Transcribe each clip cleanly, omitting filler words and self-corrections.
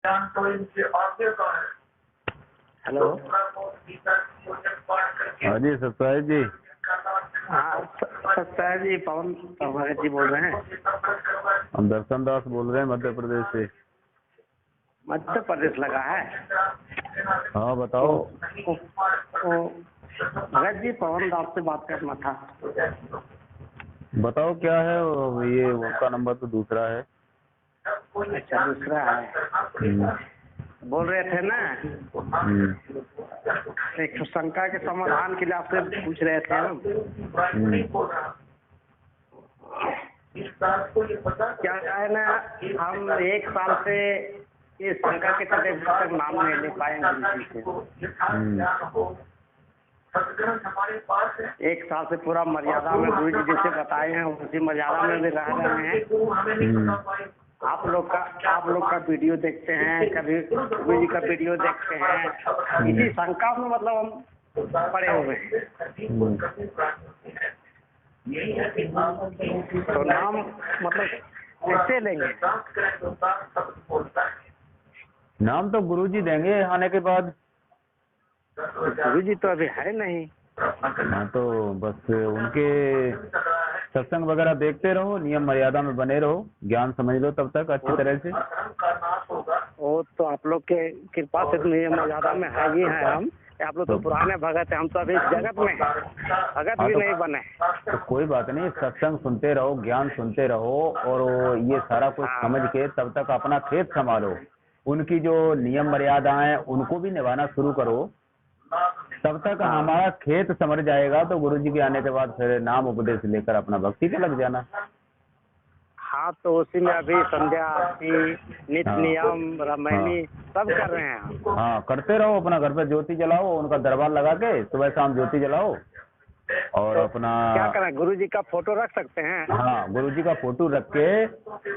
Hello. हाँ जी सत्ताई जी। हाँ सत्ताई जी, पवन भगत जी बोल रहे हैं। हम दर्शन दास बोल रहे हैं मध्य प्रदेश से। मध्य प्रदेश लगा है। हाँ बताओ। तो भगत जी, पवन दास से बात करना था। बताओ क्या है। ये उनका नंबर तो दूसरा है। अच्छा, दूसरा है। बोल रहे थे ना, एक शंका के समाधान के लिए आपसे पूछ रहे थे हम। क्या है ना, हम 1 साल से ये शंका के चलते अभी तक नाम नहीं ले पाए गुरु जी से। 1 साल से पूरा मर्यादा में गुरु जी जैसे बताए हैं उसी मर्यादा में भी रह रहे हैं। आप लोग का वीडियो देखते हैं, कभी गुरु जी का वीडियो देखते हैं, इसी शंका में मतलब हम पड़े हुए हैं। तो नाम मतलब कैसे लेंगे? नाम तो गुरुजी देंगे आने के बाद। गुरुजी तो अभी है नहीं। हाँ तो बस उनके सत्संग वगैरह देखते रहो, नियम मर्यादा में बने रहो, ज्ञान समझ लो तब तक अच्छी तरह से। वो तो आप लोग के कृपा से नियम मर्यादा में है ही है। हम आप लोग तो पुराने भगत हैं, हम तो अभी जगत में हैं, भगत भी नहीं बने। तो कोई बात नहीं, सत्संग सुनते रहो, ज्ञान सुनते रहो, और ये सारा कुछ समझ के तब तक अपना खेत संभालो। उनकी जो नियम मर्यादाएं उनको भी निभाना शुरू करो, तब तक हमारा खेत समझ जाएगा। तो गुरु जी के आने के बाद फिर नाम उपदेश लेकर अपना भक्ति पे लग जाना। हाँ, तो उसी में अभी संध्या आरती, नित्य नियम, रामायणी सब कर रहे हैं। हाँ करते रहो, अपना घर पे ज्योति जलाओ, उनका दरबार लगा के सुबह शाम ज्योति जलाओ। और तो अपना क्या करें, गुरु जी का फोटो रख सकते हैं? हाँ, गुरु जी का फोटो रख के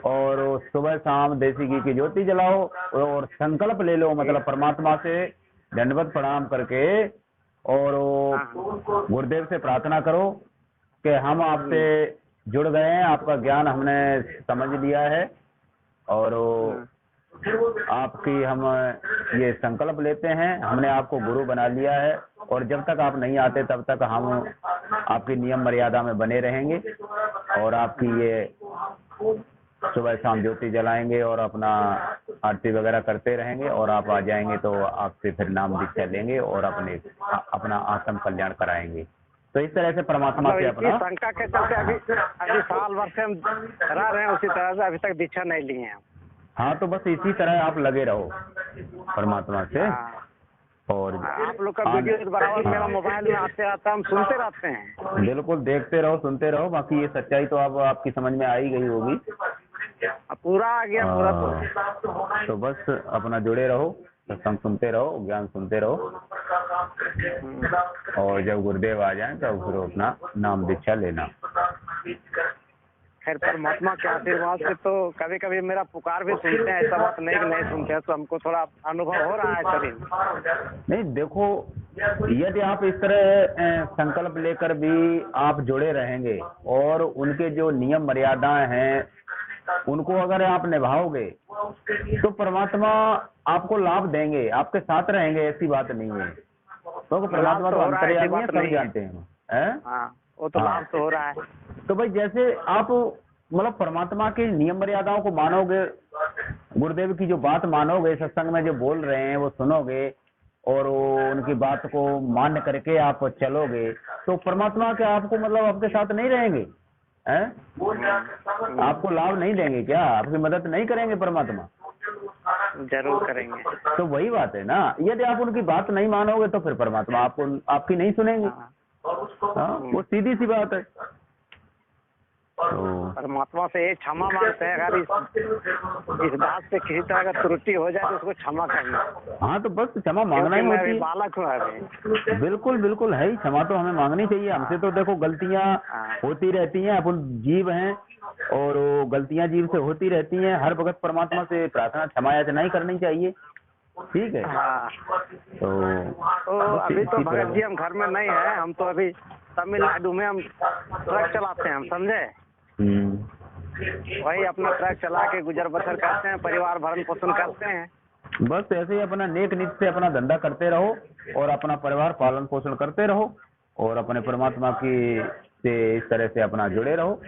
और सुबह शाम देसी घी की ज्योति जलाओ, और संकल्प ले लो, मतलब परमात्मा से दंडवत प्रणाम करके, और गुरुदेव से प्रार्थना करो कि हम आपसे जुड़ गए हैं, आपका ज्ञान हमने समझ लिया है, और आपकी हम ये संकल्प लेते हैं, हमने आपको गुरु बना लिया है, और जब तक आप नहीं आते तब तक हम आपकी नियम मर्यादा में बने रहेंगे, और आपकी ये सुबह शाम ज्योति जलाएंगे और अपना आरती वगैरह करते रहेंगे, और आप आ जाएंगे तो आपसे फिर नाम दीक्षा लेंगे और अपना आत्म कल्याण कराएंगे। तो इस तरह से परमात्मा से अपना शंका के चलते अभी साल भर से हम रह रहे हैं उसी तरह से, अभी तक दीक्षा नहीं लिए हैं। हाँ तो बस इसी तरह आप लगे रहो परमात्मा से। और आप लोग का वीडियो बराबर मेरा मोबाइल में आते रहता है, हम सुनते रहते हैं। बिल्कुल देखते रहो, सुनते रहो, बाकी ये सच्चाई तो अब आपकी समझ में आ ही गई होगी। पूरा आ गया पूरा। तो बस अपना जुड़े रहो, सत्संग सुनते रहो, ज्ञान सुनते रहो, और जब गुरुदेव आ जाएं तब फिर अपना नाम दीक्षा लेना। खैर परमात्मा के आशीर्वाद से तो कभी कभी मेरा पुकार भी सुनते हैं, ऐसा बात नहीं कि नहीं सुनते हैं। तो हमको थोड़ा अनुभव हो रहा है शरीर में। नहीं देखो, यदि आप इस तरह संकल्प लेकर भी आप जुड़े रहेंगे और उनके जो नियम मर्यादाएं हैं उनको अगर आप निभाओगे तो परमात्मा आपको लाभ देंगे, आपके साथ रहेंगे, ऐसी बात नहीं है। तो परमात्मा तो अंतर्यामी है, सब जानते हैं। वो तो लाभ तो हो रहा है। तो भाई जैसे आप मतलब परमात्मा की नियम मर्यादाओं को मानोगे, गुरुदेव की जो बात मानोगे, सत्संग में जो बोल रहे हैं वो सुनोगे, और उनकी बात को मान्य करके आप चलोगे, तो परमात्मा क्या आपको मतलब आपके साथ नहीं रहेंगे? हैं? आपको लाभ नहीं देंगे क्या? आपकी मदद नहीं करेंगे परमात्मा? जरूर करेंगे। तो वही बात है ना, यदि आप उनकी बात नहीं मानोगे तो फिर परमात्मा आपकी नहीं सुनेंगे। हाँ, वो सीधी सी बात है। तो परमात्मा से ये क्षमा मांगते हैं, अगर इस बात से किसी तरह का त्रुटि हो जाए तो उसको क्षमा करना। हाँ तो बस क्षमा मांगना ही होती है। बालक हूँ अभी। बिल्कुल बिल्कुल है ही, क्षमा तो हमें मांगनी चाहिए। हमसे तो देखो गलतियाँ होती रहती हैं, अपन जीव हैं, और वो गलतियाँ जीव से होती रहती हैं। हर वक्त परमात्मा से प्रार्थना क्षमा याचना नहीं करनी चाहिए, ठीक है। तो अभी तो भगत जी हम घर में नहीं है, हम तो अभी तमिलनाडु में हम ट्रक चलाते हैं, हम समझे। वही अपना ट्रक चला के गुजर बसर करते हैं, परिवार भरण पोषण करते हैं। बस ऐसे ही अपना नेक नीति से अपना धंधा करते रहो और अपना परिवार पालन पोषण करते रहो और अपने परमात्मा की से इस तरह से अपना जुड़े रहो।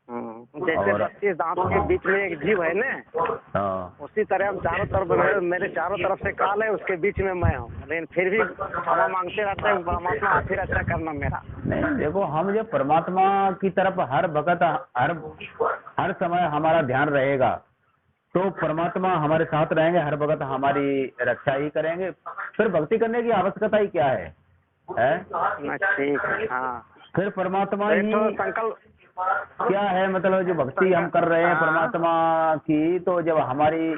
जैसे और 32 दांत के बीच में एक जीव है ना, हाँ उसी तरह हम चारों तरफ मेरे चारों तरफ से काल है, उसके बीच में मैं हूँ, लेकिन फिर भी क्षमा मांगते रहते हैं परमात्मा, आप फिर अच्छा करना मेरा। नहीं देखो, हम जब परमात्मा की तरफ हर वक्त हर समय हमारा ध्यान रहेगा तो परमात्मा हमारे साथ रहेंगे, हर वक्त हमारी रक्षा ही करेंगे। फिर भक्ति करने की आवश्यकता ही क्या है? ठीक है। हाँ, फिर परमात्मा ही तो संकल्प क्या है, मतलब जो भक्ति हम कर रहे हैं परमात्मा की, तो जब हमारी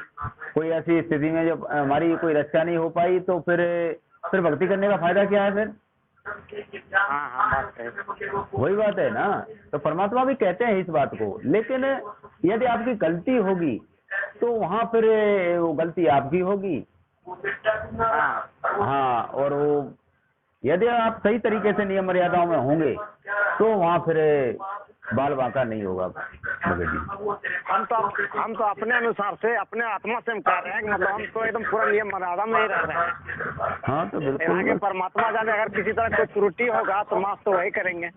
कोई ऐसी स्थिति में जब हमारी कोई रक्षा नहीं हो पाई तो फिर भक्ति करने का फायदा क्या है फिर? हाँ बात है, वही बात है ना। तो परमात्मा भी कहते हैं इस बात को, लेकिन यदि आपकी गलती होगी तो वहां फिर वो गलती आपकी होगी। हाँ, और वो यदि आप सही तरीके से नियम मर्यादाओं में होंगे तो वहाँ फिर बाल बांका नहीं होगा भगत जी। हम तो अपने अनुसार से, अपने आत्मा से हम कह रहे हैं कि मतलब हम तो एकदम पूरा नियम मर्यादा में ही रह रहे हैं। हाँ तो बिल्कुल, आगे परमात्मा जाने, अगर किसी तरह कोई त्रुटि होगा तो माफ तो वही करेंगे।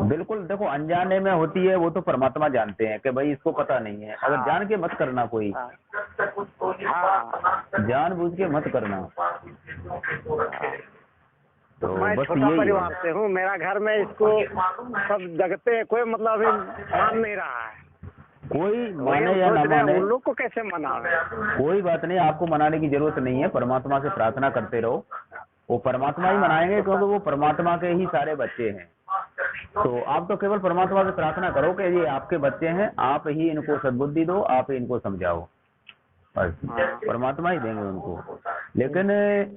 बिल्कुल, देखो अनजाने में होती है वो तो परमात्मा जानते हैं कि भाई इसको पता नहीं है। अगर जान के मत करना, कोई जानबूझ के मत करना। तो मैं बस छोटा यही परिवार से हूँ, मेरा घर में इसको सब जगते हैं, कोई मतलब अभी मान नहीं रहा है। कोई माने या ना माने, उन लोग को कैसे मनावे? कोई बात नहीं, आपको मनाने की जरूरत नहीं है। परमात्मा से प्रार्थना करते रहो, वो परमात्मा ही मनाएंगे, क्योंकि वो परमात्मा के ही सारे बच्चे हैं। तो आप तो केवल परमात्मा से प्रार्थना करो कि ये आपके बच्चे हैं, आप ही इनको सद्बुद्धि दो, आप ही इनको समझाओ, बस परमात्मा ही देंगे उनको। लेकिन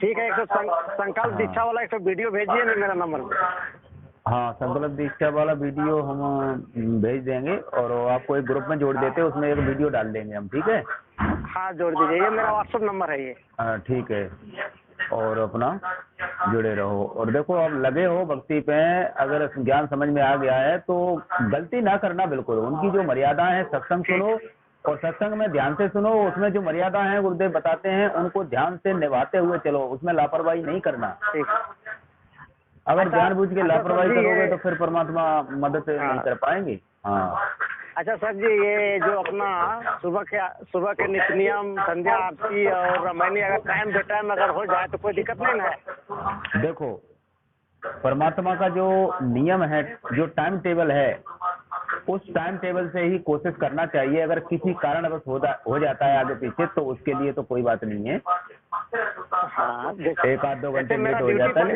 ठीक है, एक संकल्प दीक्षा वाला एक वीडियो भेजिए ना मेरा नंबर पे। हाँ, संकल्प दीक्षा वाला वीडियो हम भेज देंगे और आपको एक ग्रुप में जोड़ देते हैं, उसमें एक वीडियो डाल देंगे हम, ठीक है? हाँ जोड़ दीजिए, ये मेरा व्हाट्सएप नंबर है ये। हाँ ठीक है, और अपना जुड़े रहो। और देखो, अब लगे हो भक्ति पे, अगर ज्ञान समझ में आ गया है तो गलती ना करना बिल्कुल। उनकी जो मर्यादा है, सत्संग सुनो और सत्संग में ध्यान से सुनो, उसमें जो मर्यादा है गुरुदेव बताते हैं उनको ध्यान से निभाते हुए चलो, उसमें लापरवाही नहीं करना। अगर जानबूझ के लापरवाही करोगे तो फिर परमात्मा मदद नहीं कर पाएंगे। हाँ अच्छा सर जी, ये जो अपना सुबह के नित्य नियम, संध्या आरती और रामायणी अगर टाइम बे टाइम अगर हो जाए तो कोई दिक्कत नहीं है? देखो, परमात्मा का जो नियम है, जो टाइम टेबल है, उस टाइम टेबल से ही कोशिश करना चाहिए। अगर किसी कारणवश हो जाता है आगे पीछे तो उसके लिए तो कोई बात नहीं है। हाँ, एक आध 2 घंटे लेट हो जाता है,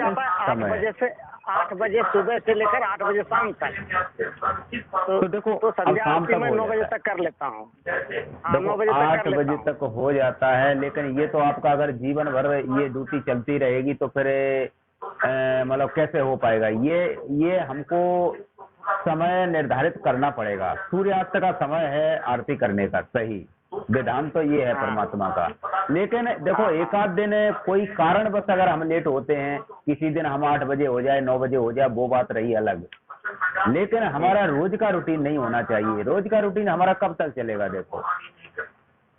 8 बजे सुबह से लेकर 8 बजे शाम तक। तो देखो, तो संध्या आरती मैं 9 बजे तक कर लेता हूँ। देखो 8 बजे तक हो जाता है, लेकिन ये तो आपका अगर जीवन भर ये ड्यूटी चलती रहेगी तो फिर मतलब कैसे हो पाएगा? ये हमको समय निर्धारित करना पड़ेगा। सूर्यास्त का समय है आरती करने का, सही विधान तो ये है परमात्मा का। लेकिन देखो, एक आध दिन कोई कारणवश अगर हम लेट होते हैं, किसी दिन हम 8 बजे हो जाए, 9 बजे हो जाए, वो बात रही अलग। लेकिन हमारा रोज का रूटीन नहीं होना चाहिए। रोज का रूटीन हमारा कब तक चलेगा? देखो,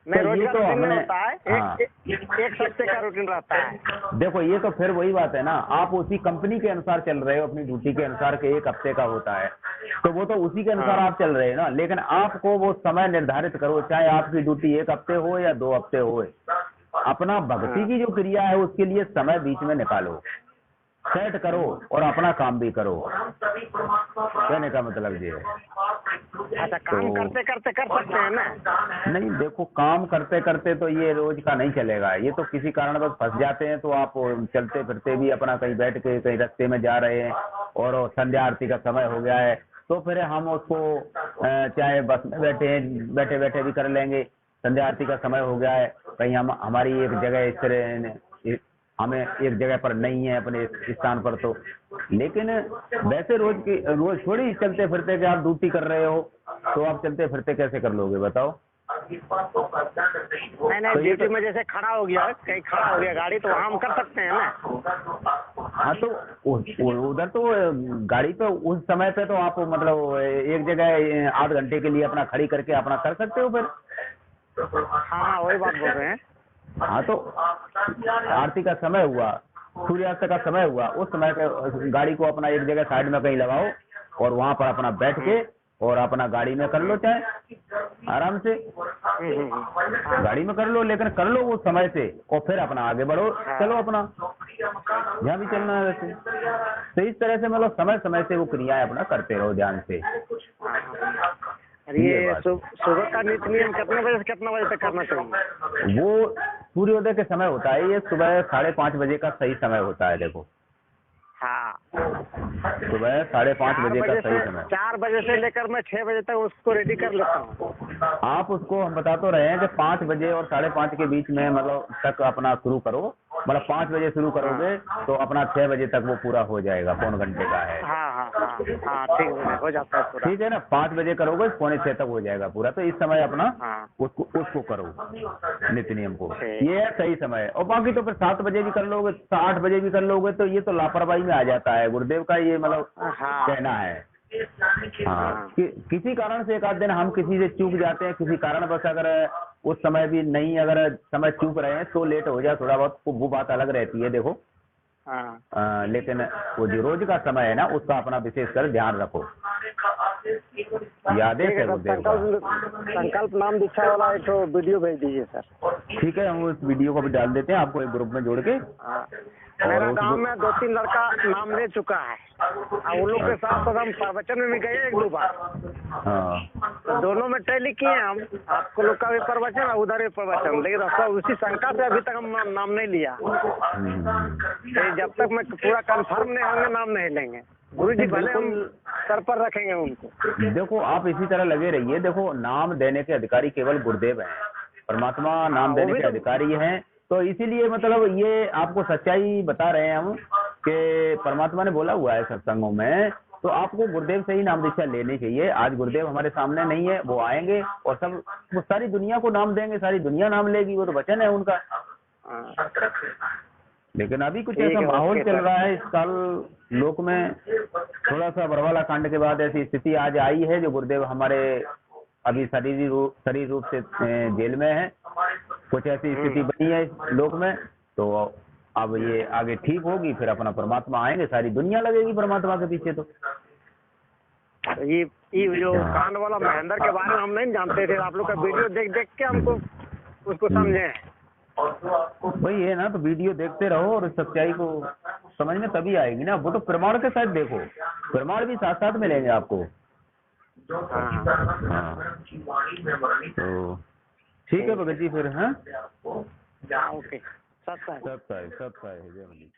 तो ये तो हमने होता है, एक हफ्ते का रूटीन रहता है। देखो, ये तो फिर वही बात है ना, आप उसी कंपनी के अनुसार चल रहे हो, अपनी ड्यूटी के अनुसार के 1 हफ्ते का होता है, तो वो तो उसी के अनुसार आप चल रहे हैं ना। लेकिन आपको वो समय निर्धारित करो, चाहे आपकी ड्यूटी 1 हफ्ते हो या 2 हफ्ते हो, अपना भक्ति की जो क्रिया है उसके लिए समय बीच में निकालो, सेट करो और अपना काम भी करो। कहने का मतलब ये है। अच्छा, काम करते करते कर सकते हैं ना? नहीं, देखो, काम करते करते तो ये रोज का नहीं चलेगा। ये तो किसी कारणवश फंस जाते हैं तो आप चलते फिरते भी अपना कहीं बैठ के कहीं रास्ते में जा रहे हैं और संध्या आरती का समय हो गया है, तो फिर हम उसको चाहे बस में बैठे बैठे भी कर लेंगे। संध्या आरती का समय हो गया है, कहीं हमारी एक जगह इस तरह हमें एक जगह पर नहीं है अपने स्थान पर, तो लेकिन वैसे रोज थोड़ी चलते फिरते कि आप ड्यूटी कर रहे हो तो आप चलते फिरते कैसे कर लोगे बताओ? नहीं, ड्यूटी में जैसे खड़ा हो गया, कहीं खड़ा हो गया गाड़ी, तो वहाँ हम कर सकते हैं ना? हाँ, तो उधर तो गाड़ी तो उस समय पे तो आप मतलब एक जगह आध घंटे के लिए अपना खड़ी करके अपना कर सकते हो फिर। हाँ, वही बात बोल रहे हैं। हाँ तो आरती का समय हुआ, सूर्यास्त का समय हुआ, उस समय पे गाड़ी को अपना एक जगह साइड में कहीं लगाओ और वहां पर अपना बैठ के और अपना गाड़ी में कर लो, चाहे आराम से गाड़ी में कर लो, लेकिन कर लो वो समय से और फिर अपना आगे बढ़ो, चलो अपना जहाँ भी चलना है वैसे। तो इस तरह से मतलब समय समय से वो क्रियाएं अपना करते रहो ध्यान से। ये सुबह का नित्य नियम कितने बजे से कितना बजे तक करना चाहिए? वो सूर्योदय के समय होता है, ये सुबह 5:30 बजे का सही समय होता है। देखो हाँ, सुबह 5:30 बजे का सही समय। 4 बजे से लेकर मैं 6 बजे तक उसको रेडी कर लेता हूँ। आप उसको हम बता तो रहे हैं कि 5 बजे और 5:30 के बीच में मतलब तक अपना शुरू करो, मतलब 5 बजे शुरू करोगे तो अपना 6 बजे तक वो पूरा हो जाएगा, पौन घंटे का है। हाँ, ठीक है, हो जाता है पूरा। ठीक है ना, 5 बजे करोगे 5:45 तक हो जाएगा पूरा। तो इस समय अपना उसको करो नित्य नियम को, ये है सही समय। और बाकी तो फिर 7 बजे भी कर लोगे, 8 बजे भी कर लोगे, तो ये तो लापरवाही में आ जाता है। गुरुदेव का ये मतलब कहना है। हाँ, किसी कारण से एक आध दिन हम किसी से चूक जाते हैं, किसी कारण बस अगर उस समय भी नहीं, अगर समय चूक रहे हैं तो लेट हो जाए थोड़ा बहुत, वो बात अलग रहती है। देखो लेकिन वो जो रोज का समय है ना, उसका अपना विशेषकर ध्यान रखो। यादें है गुरुदेव का। संकल्प नाम दीक्षा वाला एक तो वीडियो भेज दीजिए सर। ठीक है, हम उस वीडियो को भी डाल देते हैं आपको एक ग्रुप में जोड़ के। मेरा गांव में 2-3 लड़का नाम ले चुका है और उन लोग के साथ हम प्रवचन में भी गए 1-2 बार। तो दोनों में टैली किए हम, आपको लोग का भी प्रवचन और उधर भी प्रवचन, लेकिन सब उसी शंका से अभी तक हम नाम नहीं लिया। जब तक मैं पूरा कंफर्म नहीं होंगे नाम नहीं लेंगे। गुरु जी भले हम सर पर रखेंगे उनको। देखो आप इसी तरह लगे रहिए। देखो नाम देने के अधिकारी केवल गुरुदेव हैं, परमात्मा नाम देने के अधिकारी हैं। तो इसीलिए मतलब ये आपको सच्चाई बता रहे हैं हम कि परमात्मा ने बोला हुआ है सत्संगों में, तो आपको गुरुदेव से ही नाम दीक्षा लेनी चाहिए। आज गुरुदेव हमारे सामने नहीं है, वो आएंगे और सब वो सारी दुनिया को नाम देंगे, सारी दुनिया नाम लेगी, वो तो वचन है उनका। लेकिन अभी कुछ ऐसा माहौल चल रहा है इस साल लोक में, थोड़ा सा बरवाला कांड के बाद ऐसी स्थिति आज आई है जो गुरुदेव हमारे अभी शरीर रूप से जेल में है। कुछ ऐसी स्थिति बनी है लोक में, तो अब ये आगे ठीक होगी, फिर अपना परमात्मा आएंगे, सारी दुनिया लगेगी परमात्मा के पीछे। तो ये जो कांड वाला महेंद्र के बारे में हम नहीं जानते थे, आप लोग का वीडियो देख के हमको उसको समझे। वही है ना, तो वीडियो देखते रहो और सच्चाई को समझ में तभी आएगी ना। वो तो प्रमाण के साथ देखो, प्रमाण भी साथ साथ मिलेंगे आपको। तो ठीक है भगत जी फिर। हाँ ओके, सत्ता है। जय मलिक।